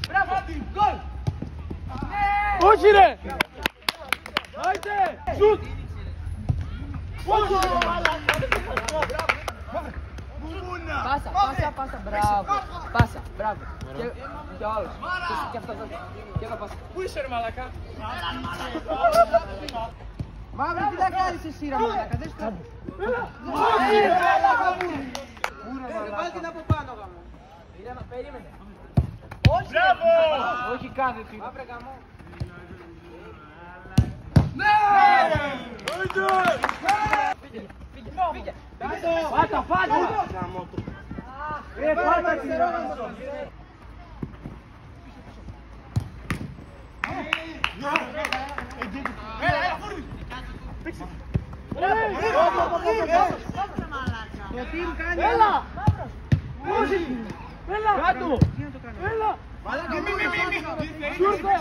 Μπράβο, γκολ! Όχι ρε! Άιτε! Σουτ! Πάσα, μπράβο. Πάσα, μπράβο. Και όλος. Και αυτό, και εδώ πάσα. Πού είσαι ρε μαλακά? Μαύρη, τι θα κάνεις εσύ ρε μαλάκα, δεν στράβω. Βάλ' την από πάνω γαμώ. Περίμενε. Μπράβο! Όχι κάθε τι. Μαύρε γαμώ. Ναι! Φύγε. Πάτα! Πάτα! Έλα! Έλα! Κάτω! Έλα! Σούρθε!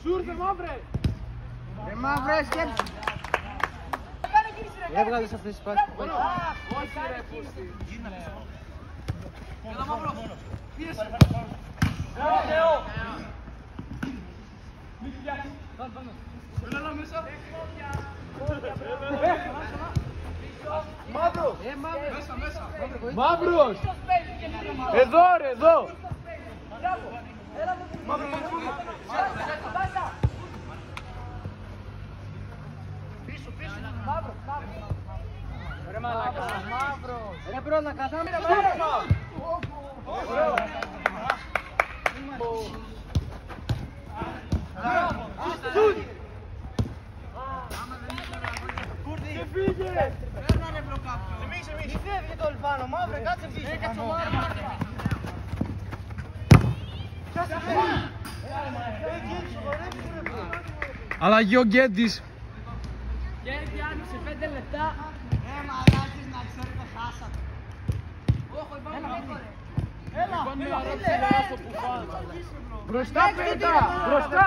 Σούρθε μαύρε! Ρε μαύρε, σκέψου. Δεν βγάλεις αυτές τις πάσεις. Όχι ρε πούστη. Έλα μαύρο. Πίεσε. Έλα μέσα. Μαύρο. Μαύρος. Εδώ ρε, εδώ. Ρε μαλάκα, μαύρος. Ρε πρώτα, καθάμε ρε Και φύγε. Μη φεύγει το Ελφάνο, μαύρε, κάτσε πίσω. Αλλαγή ο Γκέντης. Γκέντι άνοιξε 5 λεπτά. Μαλάκες να ξέρετε χάσατε. Μπροστά πέτα, μπροστά.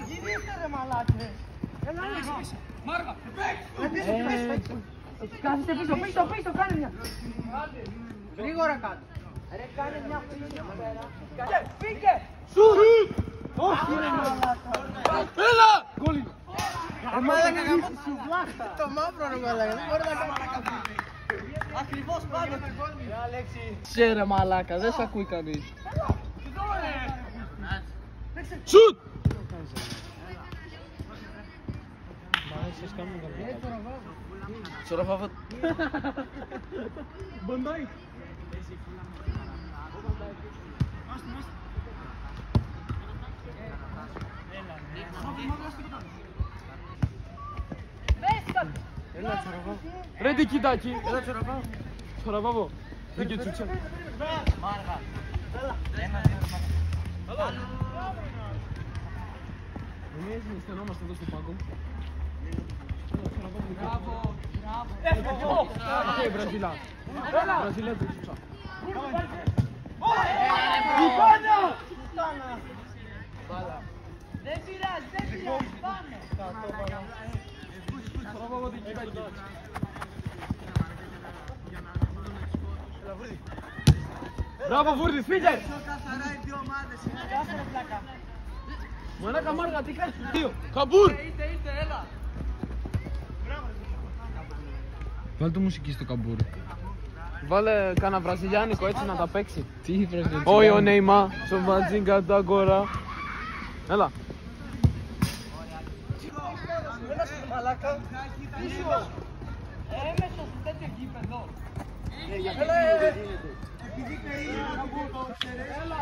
Γυρίστε ρε μαλάκες. Έλα ανοίξε. Μάργα. Κάθεστε πίσω, κάνε μια. Γρήγορα κάτω. Ρε κάνε μια πίσω πέρα. Φύγε. Σουτ. Όχι ρε μαλάκα. Έλα. Κόλληνο. Ρε μαλάκα γαμώ τη σουβλάχτα. Το μαύρο ρε μαλάκα, δεν μπορεί να κάνει μαλάκα. Ακριβώς πάντα με κόλμη. Ρε Αλέξη. Ξέρε μαλάκα, δεν σ' ακούει κανείς. Σουτ. Σοροφάβα. Μπαντάι. Ρε δικητάκι. Έλα τσοραβάω. Σοροφάβο. Δικητσούτσα. Μάργα. Εμείς στενόμαστε εδώ στο πάγκο. Μπράβο. Οκ, Βραζιλά. Βραζιλά δικητσούτσα. Δεν πειράζει, πάμε. Σοροφάβο δικητάκι. Μπράβο Βούρδης, φύγε! Καθαρά οι δύο ομάδες είναι. Κάσε ρε πλάκα. Μαλάκα Μάργα, τι κάνεις? Δύο. Καμπούρ! Είτε, έλα. Βάλε το μουσική στο καμπούρ. Βάλε κάνα βραζιλιάνικο έτσι να τα παίξει. Τι βραζιλιάνικο? Όχι ο Νέιμα, στο Βατζίνκα τα κόρα. Έλα. Έλα σου μαλάκα. Πίσω. Έμεσο στο τέτοιο γήπεδο. Έλα, επειδή καεί το ξέρεις. Έλα.